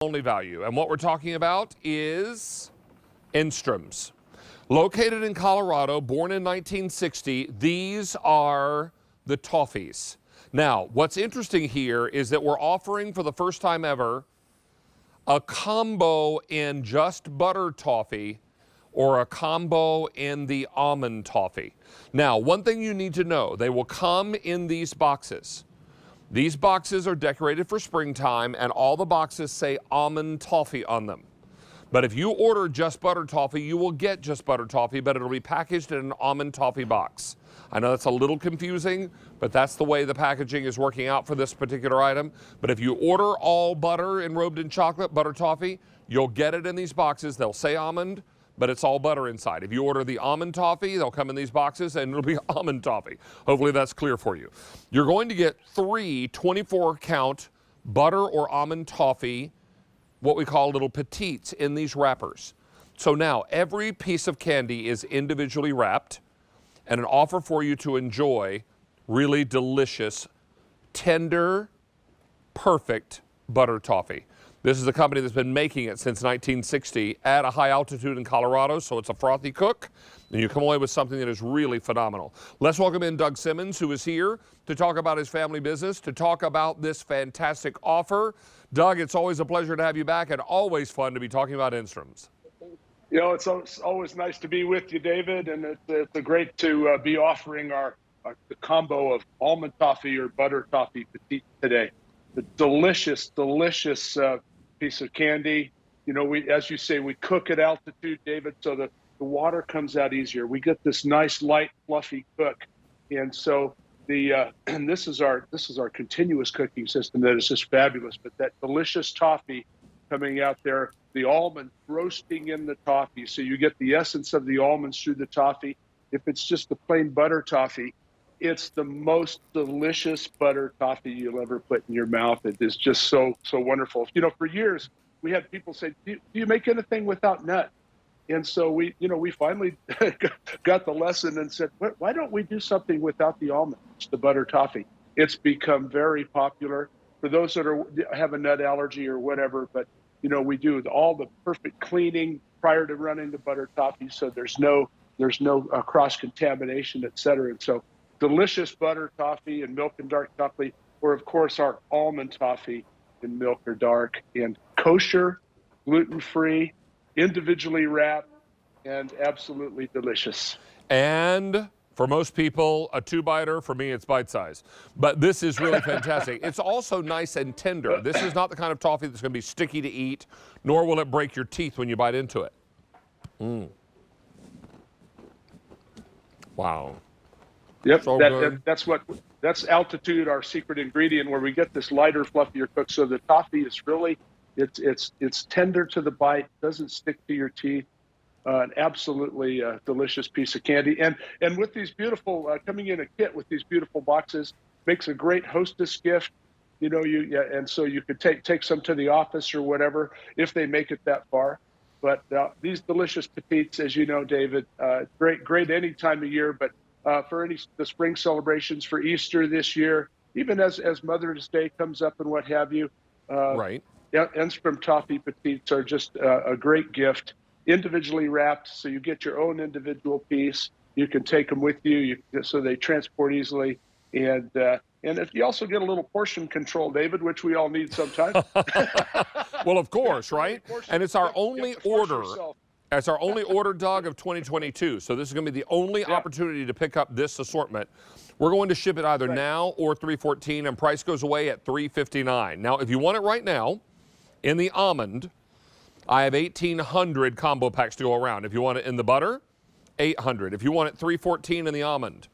only value. And what we're talking about is Enstrom's. Located in Colorado, born in 1960, these are the Toffees. Now, what's interesting here is that we're offering for the first time ever a combo in just butter toffee or a combo in the almond toffee. Now, one thing you need to know, they will come in these boxes. These boxes are decorated for springtime, and all the boxes say Almond Toffee on them. But if you order just butter toffee, you will get just butter toffee, but it'll be packaged in an Almond Toffee box. I know that's a little confusing, but that's the way the packaging is working out for this particular item. But if you order all butter enrobed in chocolate, butter toffee, you'll get it in these boxes. They'll say almond, but it's all butter inside. If you order the Almond Toffee, they'll come in these boxes and it'll be Almond Toffee. Hopefully that's clear for you. You're going to get 3 24-count butter or almond toffee, what we call little petites, in these wrappers. So now every piece of candy is individually wrapped, and an offer for you to enjoy really delicious, tender, perfect butter toffee. This is a company that's been making it since 1960 at a high altitude in Colorado, so it's a frothy cook, and you come away with something that is really phenomenal. Let's welcome in Doug Simmons, who is here to talk about his family business, to talk about this fantastic offer. Doug, it's always a pleasure to have you back, and always fun to be talking about Enstrom's. You know, it's always nice to be with you, David, and it's great to be offering the combo of almond toffee or butter toffee petite today. The delicious piece of candy. You know, as you say, we cook at altitude, David, so the water comes out easier. We get this nice, light, fluffy cook, and so and this is our continuous cooking system that is just fabulous. But that delicious toffee coming out there, the almond roasting in the toffee, so you get the essence of the almonds through the toffee. If it's just the plain butter toffee, it's the most delicious butter toffee you'll ever put in your mouth. It is just so wonderful. You know, for years we had people say, "Do you make anything without nut?" And so we finally got the lesson and said, "Why don't we do something without the almond, the butter toffee?" It's become very popular for those that have a nut allergy or whatever. But you know, we do all the perfect cleaning prior to running the butter toffee, so there's no cross contamination, et cetera. And so delicious butter toffee and milk and dark chocolate, or of course our almond toffee in milk or dark, and kosher, gluten-free, individually wrapped, and absolutely delicious. And for most people, a 2-biter. For me, it's bite-sized. But this is really fantastic. It's also nice and tender. This is not the kind of toffee that's going to be sticky to eat, nor will it break your teeth when you bite into it. Wow. Yep, So that's altitude, our secret ingredient, where we get this lighter, fluffier cook. So the toffee is really, it's tender to the bite, doesn't stick to your teeth. An absolutely delicious piece of candy, and with these beautiful coming in a kit with these beautiful boxes, makes a great hostess gift. You know, and so you could take some to the office or whatever if they make it that far. But these delicious petites, as you know, David, great any time of year, but for the spring celebrations, for Easter this year, even as Mother's Day comes up and what have you. right. Enstrom Toffee petites are just a great gift, individually wrapped, so you get your own individual piece. You can take them with you, so they transport easily, and if you also get a little portion control, David, which we all need sometimes. Well, of course, right? And it's our only order. It's our only order, Doug, of 2022. So this is going to be the only opportunity to pick up this assortment. We're going to ship it either now or $314, and price goes away at $359. Now, if you want it right now, in the almond, I have 1,800 combo packs to go around. If you want it in the butter, 800. If you want it $314 in the almond,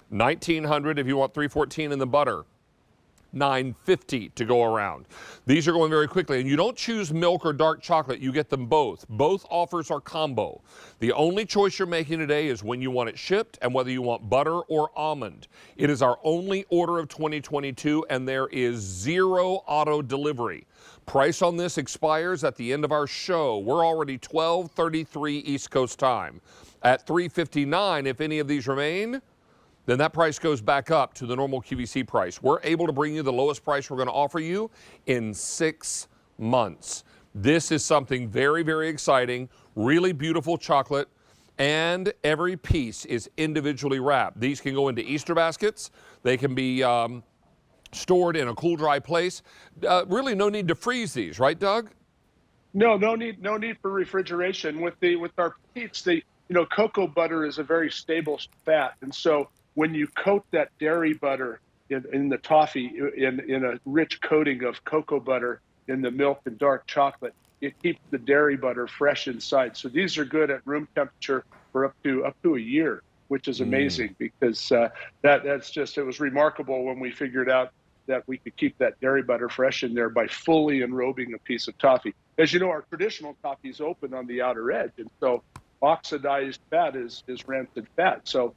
1,900 if you want $314 in the butter. $9.50 to go around. These are going very quickly, and you don't choose milk or dark chocolate. You get them both. Both offers are combo. The only choice you're making today is when you want it shipped and whether you want butter or almond. It is our only order of 2022, and there is 0 auto delivery. Price on this expires at the end of our show. We're already 12:33 East Coast time. At $359, if any of these remain, then that price goes back up to the normal QVC price. We're able to bring you the lowest price we're going to offer you in 6 months. This is something very, very exciting, really beautiful chocolate, and every piece is individually wrapped. These can go into Easter baskets. They can be stored in a cool, dry place. Really no need to freeze these, right, Doug? No need for refrigeration. With our petites, cocoa butter is a very stable fat, and so when you coat that dairy butter in the toffee in a rich coating of cocoa butter in the milk and dark chocolate, it keeps the dairy butter fresh inside. So these are good at room temperature for up to a year, which is amazing because it was remarkable when we figured out that we could keep that dairy butter fresh in there by fully enrobing a piece of toffee. As you know, our traditional toffee is open on the outer edge, and so oxidized fat is rancid fat. So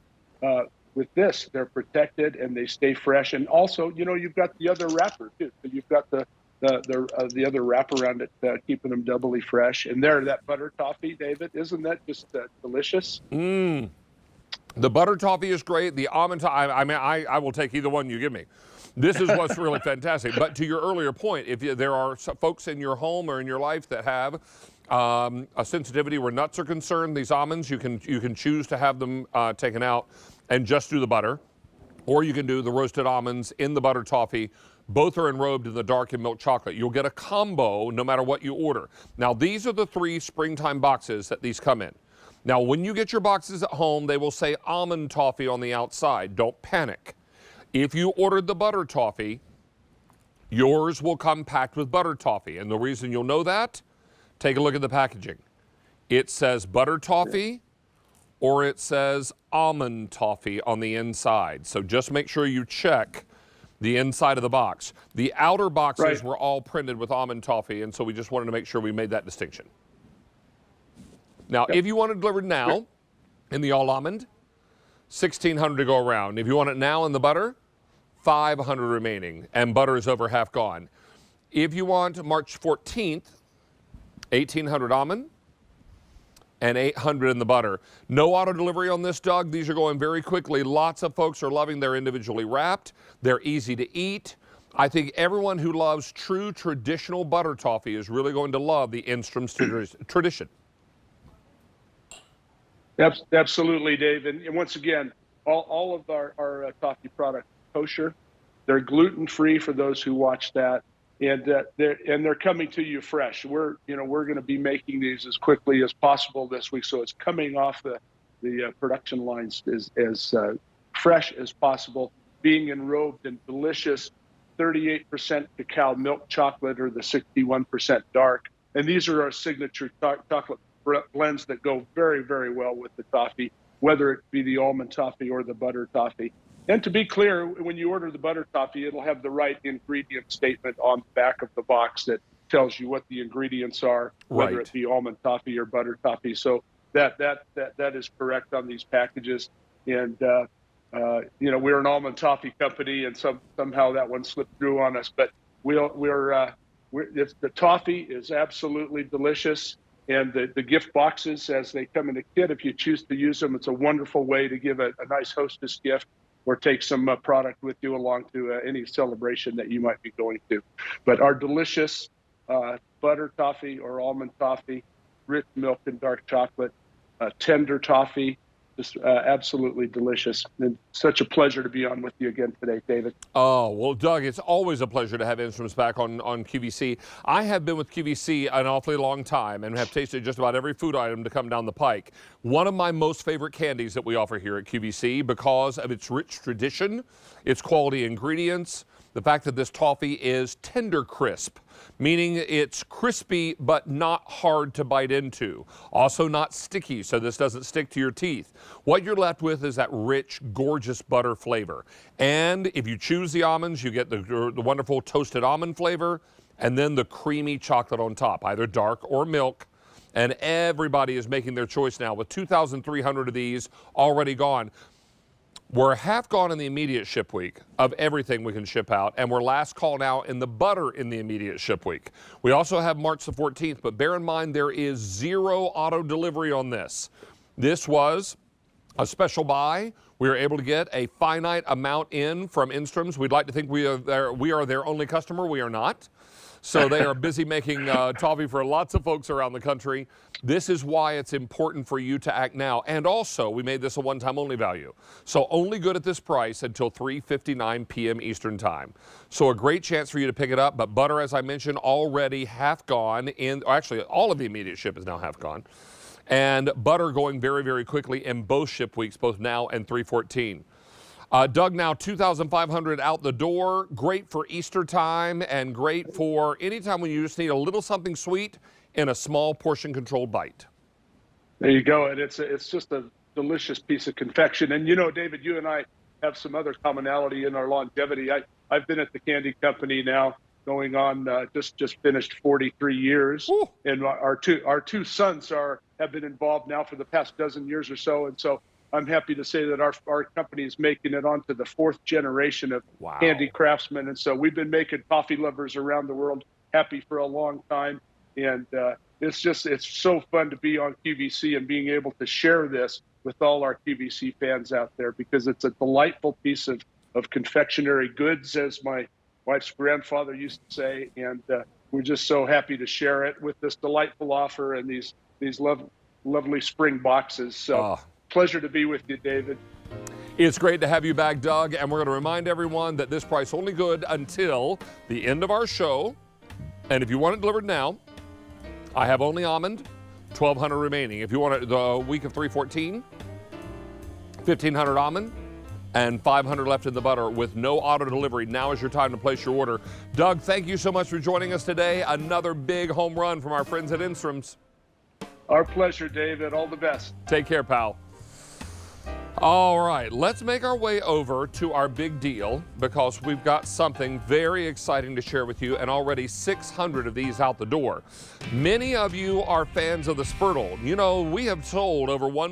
with this, they're protected and they stay fresh. And also, you've got the other wrapper too. So you've got the other wrap around it, keeping them doubly fresh. And that butter toffee, David, isn't that just delicious? The butter toffee is great. The almond toffee, I will take either one you give me. This is what's really fantastic. But to your earlier point, if there are folks in your home or in your life that have a sensitivity where nuts are concerned, these almonds, you can choose to have them taken out and just do the butter. Or you can do the roasted almonds in the butter toffee. Both are enrobed in the dark and milk chocolate. You'll get a combo no matter what you order. Now, these are the 3 springtime boxes that these come in. Now, when you get your boxes at home, they will say Almond Toffee on the outside. Don't panic. If you ordered the butter toffee, yours will come packed with butter toffee. And the reason you'll know that, take a look at the packaging. It says butter toffee or it says Almond Toffee on the inside. So just make sure you check the inside of the box. The outer boxes were all printed with Almond Toffee, and so we just wanted to make sure we made that distinction. Now, if you want it delivered now in the all almond, $1,600 to go around. If you want it now in the butter, $500 remaining, and butter is over half gone. If you want March 14th, $1,800 almond and $800 in the butter. No auto delivery on this, Doug. These are going very quickly. Lots of folks are loving their individually wrapped. They're easy to eat. I think everyone who loves true traditional butter toffee is really going to love the Enstrom's tradition. Absolutely, Dave. And once again, all of our toffee products are kosher. They're gluten-free for those who watch that. And they're coming to you fresh. We're going to be making these as quickly as possible this week, so it's coming off the production lines as fresh as possible, being enrobed in delicious 38% cacao milk chocolate or the 61% dark. And these are our signature chocolate blends that go very, very well with the toffee, whether it be the almond toffee or the butter toffee. And to be clear, when you order the butter toffee, it'll have the right ingredient statement on the back of the box that tells you what the ingredients are, whether it be almond toffee or butter toffee. So that is correct on these packages. And we're an almond toffee company, and somehow that one slipped through on us. But the toffee is absolutely delicious. And the gift boxes, as they come in a kit, if you choose to use them, it's a wonderful way to give a nice hostess gift or take some product with you along to any celebration that you might be going to. But our delicious butter toffee or almond toffee, rich milk and dark chocolate, tender toffee, just absolutely delicious. And such a pleasure to be on with you again today, David. Oh, well, Doug, it's always a pleasure to have Enstroms back on QVC. I have been with QVC an awfully long time and have tasted just about every food item to come down the pike. One of my most favorite candies that we offer here at QVC, because of its rich tradition, its quality ingredients, the fact that this toffee is tender crisp, meaning it's crispy but not hard to bite into. Also not sticky, so this doesn't stick to your teeth. What you're left with is that rich, gorgeous butter flavor. And if you choose the almonds, you get the wonderful toasted almond flavor and then the creamy chocolate on top, either dark or milk. And everybody is making their choice now with 2,300 of these already gone. We're half gone in the immediate ship week of everything we can ship out, and we're last call now in the butter in the immediate ship week. We also have March the 14th, but bear in mind there is 0 auto delivery on this. This was a special buy. We were able to get a finite amount in from Enstroms. We'd like to think we are their only customer. We are not. So they are busy making toffee for lots of folks around the country. This is why it's important for you to act now. And also, we made this a one-time only value. So only good at this price until 3:59 p.m. Eastern Time. So a great chance for you to pick it up. But butter, as I mentioned, already half gone. Actually, all of the immediate ship is now half gone. And butter going very, very quickly in both ship weeks, both now and 3/14. Doug, now 2,500 out the door. Great for Easter time and great for any time when you just need a little something sweet in a small portion controlled bite. There you go. And it's just a delicious piece of confection. And, you know, David, you and I have some other commonality in our longevity. I've been at the candy company now going on just finished 43 years. Ooh. And our two sons have been involved now for the past dozen years or so. And so I'm happy to say that our company is making it onto the fourth generation of candy craftsmen. And so we've been making coffee lovers around the world happy for a long time. And it's so fun to be on QVC and being able to share this with all our QVC fans out there, because it's a delightful piece of confectionery goods, as my wife's grandfather used to say. And we're just so happy to share it with this delightful offer and these lovely spring boxes. So pleasure to be with you, David. It's great to have you back, Doug. And we're going to remind everyone that this price only good until the end of our show. And if you want it delivered now, I have only almond, 1,200 remaining. If you want it the week of 3/14, 1,500 almond, and 500 left in the butter with no auto delivery. Now is your time to place your order. Doug, thank you so much for joining us today. Another big home run from our friends at Enstrom's. Our pleasure, David. All the best. Take care, pal. All right, let's make our way over to our big deal, because we've got something very exciting to share with you, and already 600 of these out the door. Many of you are fans of the Spurtle. You know, we have sold over 1